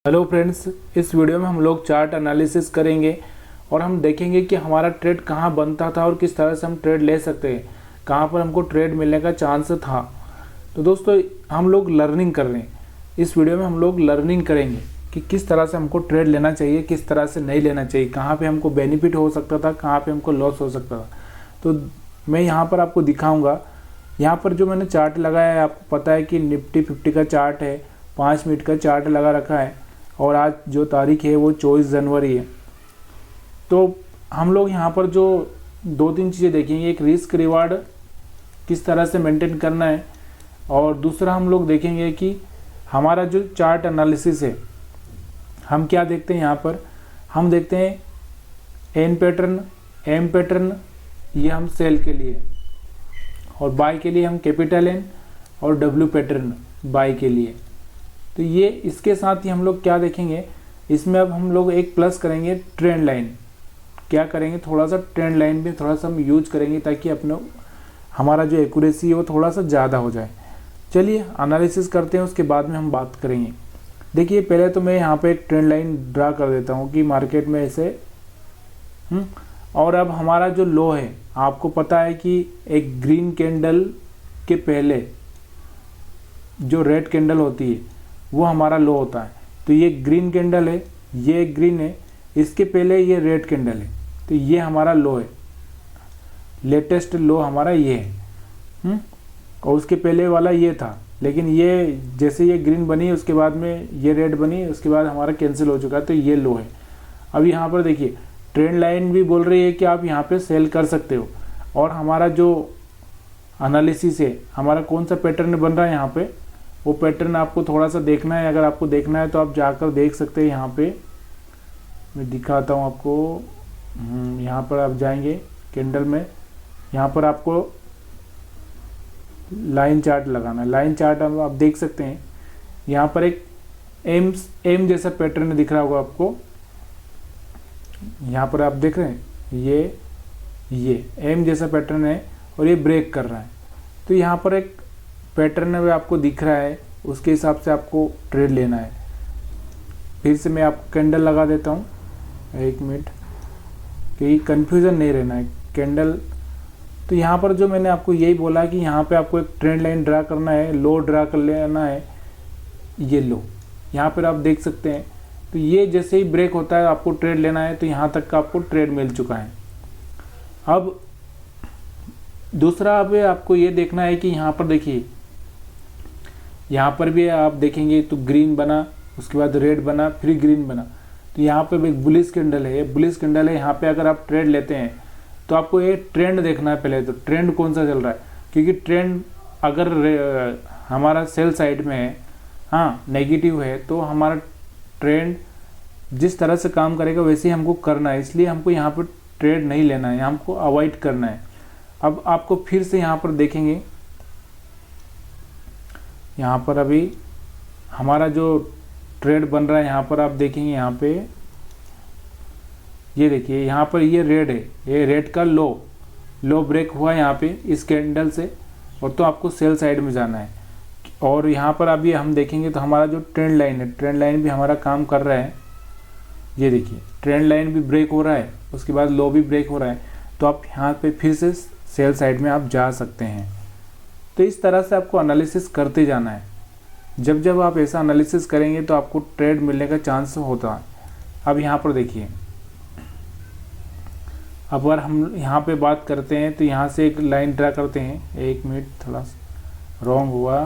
Hello friends, इस video में हम लोग चार्ट एनालिसिस करेंगे और हम देखेंगे कि हमारा ट्रेड कहाँ बनता था और किस तरह से हम ट्रेड ले सकते हैं, कहाँ पर हमको ट्रेड मिलने का चांस था। तो दोस्तों, हम लोग लर्निंग कर रहे हैं। इस वीडियो में हम लोग लर्निंग करेंगे कि किस तरह से हमको ट्रेड लेना चाहिए, किस तरह से नहीं लेना चाहिए, कहाँ पे हमको बेनिफिट हो सकता था, कहाँ पे हमको लॉस हो सकता था। तो मैं यहाँ पर आपको दिखाऊँगा। यहाँ पर जो मैंने चार्ट लगाया है, आपको पता है कि निफ्टी 50 का चार्ट है, 5 मिनट का चार्ट लगा रखा है और आज जो तारीख है वो 24 जनवरी है। तो हम लोग यहाँ पर जो 2-3 चीज़ें देखेंगे, एक रिस्क रिवार्ड किस तरह से मेंटेन करना है और दूसरा हम लोग देखेंगे कि हमारा जो चार्ट एनालिसिस है, हम क्या देखते हैं। यहाँ पर हम देखते हैं एन पैटर्न, एम पैटर्न, ये हम सेल के लिए, और बाय के लिए हम कैपिटल एन और डब्ल्यू पैटर्न बाय के लिए। तो ये इसके साथ ही हम लोग क्या देखेंगे, इसमें अब हम लोग एक प्लस करेंगे ट्रेंड लाइन। क्या करेंगे, थोड़ा सा ट्रेंड लाइन भी थोड़ा सा हम यूज करेंगे ताकि अपने हमारा जो एक्यूरेसी है वो थोड़ा सा ज़्यादा हो जाए। चलिए एनालिसिस करते हैं, उसके बाद में हम बात करेंगे। देखिए, पहले तो मैं यहाँ पे एक ट्रेंड लाइन ड्रा कर देता हूँ कि मार्केट में ऐसे और अब हमारा जो लो है, आपको पता है कि एक ग्रीन कैंडल के पहले जो रेड कैंडल होती है वो हमारा लो होता है। तो ये ग्रीन कैंडल है, ये ग्रीन है, इसके पहले ये रेड कैंडल है, तो ये हमारा लो है, लेटेस्ट लो हमारा ये है। और उसके पहले वाला ये था, लेकिन ये जैसे ये ग्रीन बनी उसके बाद में ये रेड बनी, उसके बाद हमारा कैंसिल हो चुका है, तो ये लो है। अब यहाँ पर देखिए, ट्रेंड लाइन भी बोल रही है कि आप यहाँ पे सेल कर सकते हो। और हमारा जो एनालिसिस है, हमारा कौन सा पैटर्न बन रहा है यहाँ पे, वो पैटर्न आपको थोड़ा सा देखना है। अगर आपको देखना है तो आप जाकर देख सकते हैं। यहाँ पे मैं दिखाता हूँ आपको। यहाँ पर आप जाएंगे कैंडल में, यहाँ पर आपको लाइन चार्ट लगाना है। लाइन चार्ट आप देख सकते हैं, यहाँ पर एक एम जैसा पैटर्न दिख रहा होगा आपको। यहाँ पर आप देख रहे हैं, ये एम जैसा पैटर्न है और ये ब्रेक कर रहा है। तो यहाँ पर एक पैटर्न में आपको दिख रहा है, उसके हिसाब से आपको ट्रेड लेना है। फिर से मैं आपको कैंडल लगा देता हूँ, 1 मिनट, कि कंफ्यूजन नहीं रहना है कैंडल। तो यहाँ पर जो मैंने आपको यही बोला कि यहाँ पे आपको एक ट्रेंड लाइन ड्रा करना है, लो ड्रा कर लेना है, ये लो यहाँ पर आप देख सकते हैं। तो ये जैसे ही ब्रेक होता है आपको ट्रेड लेना है, तो यहाँ तक का आपको ट्रेड मिल चुका है। अब दूसरा अब आपको ये देखना है कि यहाँ पर देखिए, यहाँ पर भी आप देखेंगे तो ग्रीन बना, उसके बाद रेड बना, फिर ग्रीन बना। तो यहाँ पे एक बुलिश कैंडल है, ये बुलिश कैंडल है। यहाँ पे अगर आप ट्रेड लेते हैं तो आपको ये ट्रेंड देखना है पहले, तो ट्रेंड कौन सा चल रहा है। क्योंकि ट्रेंड अगर हमारा सेल साइड में है, हाँ नेगेटिव है, तो हमारा ट्रेंड जिस तरह से काम करेगा वैसे ही हमको करना है। इसलिए हमको यहाँ पर ट्रेड नहीं लेना है, हमको अवॉइड करना है। अब आपको फिर से यहाँ पर देखेंगे, यहाँ पर अभी हमारा जो ट्रेड बन रहा है, यहाँ पर आप देखेंगे, यहाँ पे ये देखिए, यहाँ पर ये रेड है, ये रेड का लो ब्रेक हुआ है यहाँ पे इस कैंडल से, और तो आपको सेल साइड में जाना है। और यहाँ पर अभी हम देखेंगे तो हमारा जो ट्रेंड लाइन है, ट्रेंड लाइन भी हमारा काम कर रहा है। ये देखिए, ट्रेंड लाइन भी ब्रेक हो रहा है, उसके बाद लो भी ब्रेक हो रहा है, तो आप यहाँ पे फिर से सेल साइड में आप जा सकते हैं। तो इस तरह से आपको एनालिसिस करते जाना है। जब जब आप ऐसा एनालिसिस करेंगे तो आपको ट्रेड मिलने का चांस होता है। अब यहाँ पर देखिए, अब अगर हम यहाँ पे बात करते हैं तो यहाँ से एक लाइन ड्रा करते हैं। 1 मिनट, थोड़ा रॉन्ग हुआ।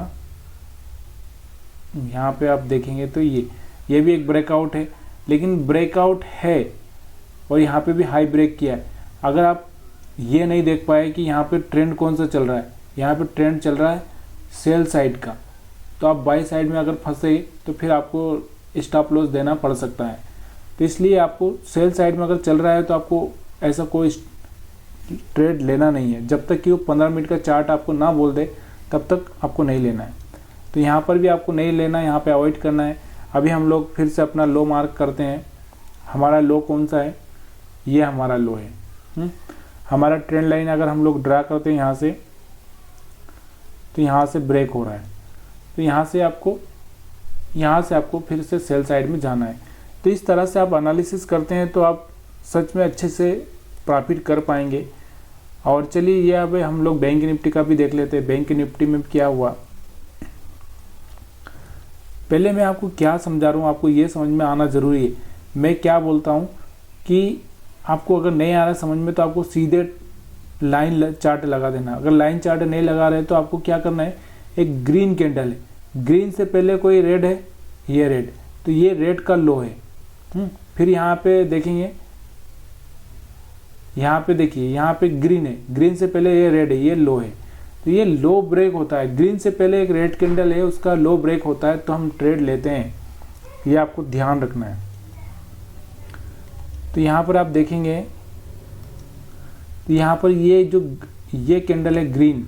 यहाँ पे आप देखेंगे तो ये भी एक ब्रेकआउट है, लेकिन ब्रेकआउट है और यहाँ पे भी हाई ब्रेक किया है। अगर आप ये नहीं देख पाए कि यहाँ पे ट्रेंड कौन सा चल रहा है, यहाँ पे ट्रेंड चल रहा है सेल साइड का, तो आप बाई साइड में अगर फंसे तो फिर आपको स्टॉप लॉस देना पड़ सकता है। तो इसलिए आपको सेल साइड में अगर चल रहा है तो आपको ऐसा कोई ट्रेड लेना नहीं है। जब तक कि वो 15 मिनट का चार्ट आपको ना बोल दे तब तक आपको नहीं लेना है। तो यहाँ पर भी आपको नहीं लेना है, यहाँ पे अवॉइड करना है। अभी हम लोग फिर से अपना लो मार्क करते हैं। हमारा लो कौन सा है, ये हमारा लो है। हमारा ट्रेंड लाइन अगर हम लोग ड्रा करते हैं यहाँ से, तो यहाँ से ब्रेक हो रहा है। तो यहाँ से आपको यहाँ से आपको फिर से सेल साइड में जाना है। तो इस तरह से आप एनालिसिस करते हैं तो आप सच में अच्छे से प्रॉफिट कर पाएंगे। और चलिए ये अब हम लोग बैंक निफ्टी का भी देख लेते हैं। बैंक निफ्टी में क्या हुआ, पहले मैं आपको क्या समझा रहा हूँ, आपको ये समझ में आना ज़रूरी है। मैं क्या बोलता हूँ कि आपको अगर नहीं आ रहा समझ में तो आपको सीधे लाइन चार्ट लगा देना। अगर लाइन चार्ट नहीं लगा रहे तो आपको क्या करना है, एक ग्रीन कैंडल है, ग्रीन से पहले कोई रेड है, ये रेड, तो ये रेड का लो है। फिर यहाँ पे देखेंगे, यहाँ पे देखिए यहाँ पे ग्रीन है, ग्रीन से पहले ये रेड है, ये लो है, तो ये लो ब्रेक होता है। ग्रीन से पहले एक रेड कैंडल है, उसका लो ब्रेक होता है तो हम ट्रेड लेते हैं, ये आपको ध्यान रखना है। तो यहाँ पर आप देखेंगे, तो यहाँ पर ये कैंडल है ग्रीन,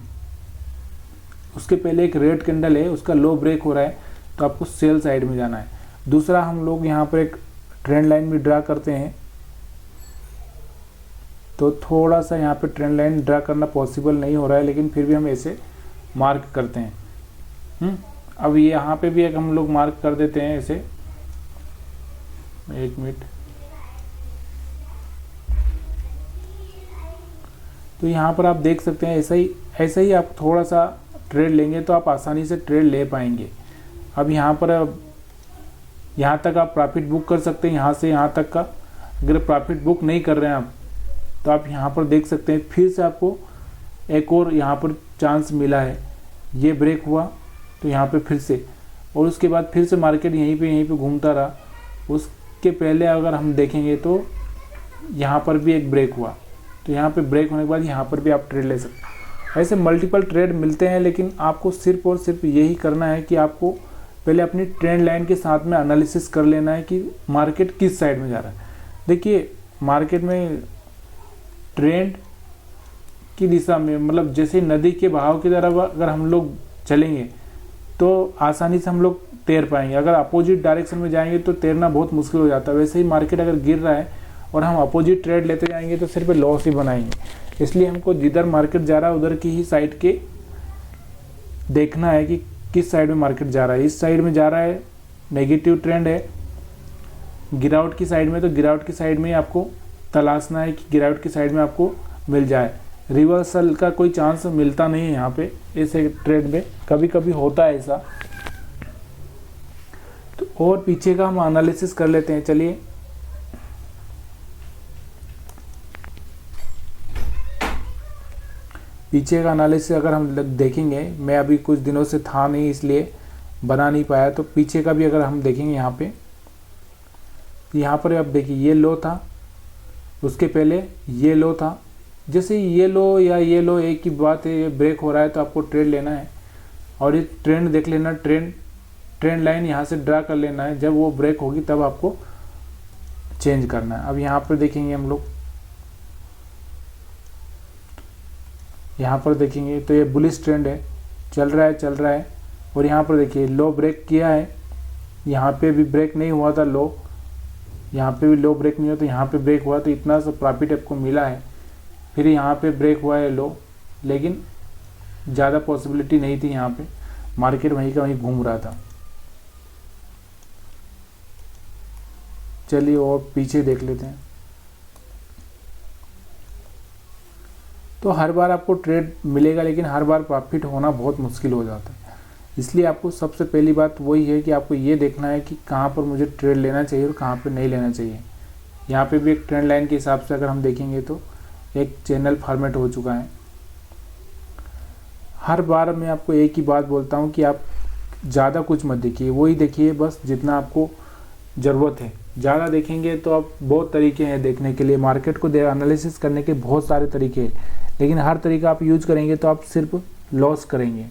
उसके पहले एक रेड कैंडल है, उसका लो ब्रेक हो रहा है तो आपको सेल साइड में जाना है। दूसरा हम लोग यहाँ पर एक ट्रेंड लाइन भी ड्रा करते हैं, तो थोड़ा सा यहाँ पे ट्रेंड लाइन ड्रा करना पॉसिबल नहीं हो रहा है, लेकिन फिर भी हम ऐसे मार्क करते हैं। अब ये यहाँ पे भी एक हम लोग मार्क कर देते हैं ऐसे, एक मिनट। तो यहाँ पर आप देख सकते हैं ऐसा ही आप थोड़ा सा ट्रेड लेंगे तो आप आसानी से ट्रेड ले पाएंगे। अब यहाँ पर यहाँ तक आप प्रॉफिट बुक कर सकते हैं, यहाँ से यहाँ तक का। अगर प्रॉफिट बुक नहीं कर रहे हैं आप तो आप यहाँ पर देख सकते हैं फिर से आपको एक और यहाँ पर चांस मिला है, ये ब्रेक हुआ तो यहाँ पे फिर से, और उसके बाद फिर से मार्केट यहीं पे घूमता रहा। उसके पहले अगर हम देखेंगे तो यहाँ पर भी एक ब्रेक हुआ, तो यहाँ पे ब्रेक होने के बाद यहाँ पर भी आप ट्रेड ले सकते हैं। ऐसे मल्टीपल ट्रेड मिलते हैं, लेकिन आपको सिर्फ और सिर्फ यही करना है कि आपको पहले अपनी ट्रेंड लाइन के साथ में एनालिसिस कर लेना है कि मार्केट किस साइड में जा रहा है। देखिए मार्केट में ट्रेंड की दिशा में, मतलब जैसे नदी के बहाव की तरफ अगर हम लोग चलेंगे तो आसानी से हम लोग तैर पाएंगे। अगर अपोजिट डायरेक्शन में जाएंगे तो तैरना बहुत मुश्किल हो जाता है। वैसे ही मार्केट अगर गिर रहा है और हम अपोजिट ट्रेड लेते जाएंगे तो सिर्फ लॉस ही बनाएंगे। इसलिए हमको जिधर मार्केट जा रहा है उधर की ही साइड के देखना है कि किस साइड में मार्केट जा रहा है। इस साइड में जा रहा है, नेगेटिव ट्रेंड है, गिरावट की साइड में, तो गिरावट की साइड में ही आपको तलाशना है कि गिरावट की साइड में आपको मिल जाए। रिवर्सल का कोई चांस मिलता नहीं है यहाँ पे, ऐसे ट्रेड में कभी कभी होता है ऐसा। तो और पीछे का हम एनालिसिस कर लेते हैं। चलिए पीछे का एनालिसिस अगर हम देखेंगे, मैं अभी कुछ दिनों से था नहीं इसलिए बना नहीं पाया, तो पीछे का भी अगर हम देखेंगे यहाँ पर आप देखिए ये लो था, उसके पहले ये लो था। जैसे ये लो या ये लो एक ही बात है, ये ब्रेक हो रहा है तो आपको ट्रेड लेना है और ये ट्रेंड देख लेना, ट्रेंड लाइन यहाँ से ड्रा कर लेना है। जब वो ब्रेक होगी तब आपको चेंज करना है। अब यहाँ पर देखेंगे हम लोग, यहाँ पर देखेंगे तो ये बुलिश ट्रेंड है, चल रहा है और यहाँ पर देखिए लो ब्रेक किया है, यहाँ पे भी ब्रेक नहीं हुआ था लो, यहाँ पे भी लो ब्रेक नहीं हुआ तो यहाँ पे ब्रेक हुआ, तो इतना सा प्रॉफिट आपको मिला है। फिर यहाँ पे ब्रेक हुआ है लो, लेकिन ज़्यादा पॉसिबिलिटी नहीं थी, यहाँ पे मार्केट वहीं का वहीं घूम रहा था। चलिए और पीछे देख लेते हैं। तो हर बार आपको ट्रेड मिलेगा, लेकिन हर बार प्रॉफिट होना बहुत मुश्किल हो जाता है। इसलिए आपको सबसे पहली बात वही है कि आपको ये देखना है कि कहाँ पर मुझे ट्रेड लेना चाहिए और कहाँ पर नहीं लेना चाहिए। यहाँ पे भी एक ट्रेंड लाइन के हिसाब से अगर हम देखेंगे तो एक चैनल फॉर्मेट हो चुका है। हर बार मैं आपको एक ही बात बोलता हूँ कि आप ज़्यादा कुछ मत देखिए, वही देखिए बस जितना आपको ज़रूरत है। ज़्यादा देखेंगे तो आप बहुत तरीके हैं देखने के लिए, मार्केट को एनालिसिस करने के बहुत सारे तरीके हैं, लेकिन हर तरीका आप यूज करेंगे तो आप सिर्फ लॉस करेंगे।